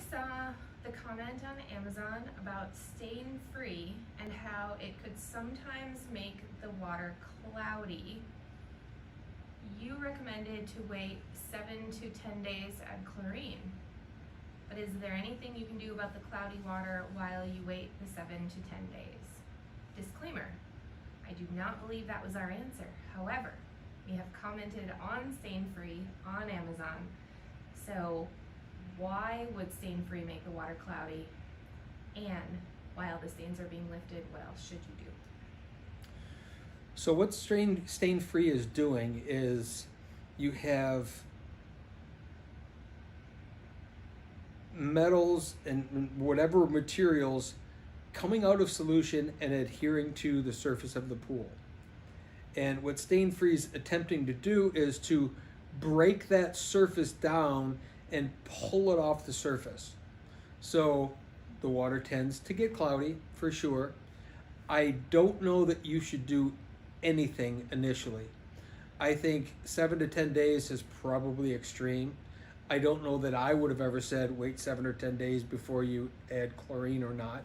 saw the comment on Amazon about StainFree and how it could sometimes make the water cloudy. You recommended to wait 7 to 10 days, add chlorine. But is there anything you can do about the cloudy water while you wait the 7 to 10 days? Disclaimer, I do not believe that was our answer. However, we have commented on StainFree on Amazon. So why would StainFree make the water cloudy? And while the stains are being lifted, what else should you do? So what StainFree is doing is you have metals and whatever materials coming out of solution and adhering to the surface of the pool. And what StainFree is attempting to do is to break that surface down and pull it off the surface. So the water tends to get cloudy for sure. I don't know that you should do anything initially. I think 7 to 10 days is probably extreme. I don't know that I would have ever said wait 7 or 10 days before you add chlorine or not.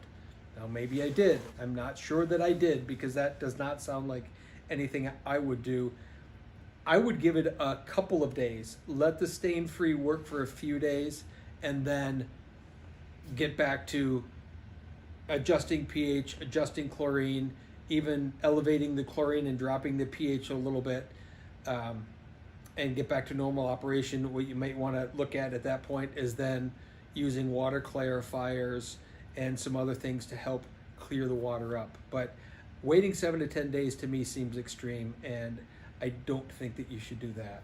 Now maybe I did. I'm not sure that I did, because that does not sound like anything I would do. I would give it a couple of days. Let the StainFree work for a few days and then get back to adjusting pH, adjusting chlorine, even elevating the chlorine and dropping the pH a little bit, and get back to normal operation. What you might want to look at that point is then using water clarifiers and some other things to help clear the water up. But waiting 7 to 10 days to me seems extreme, and I don't think that you should do that.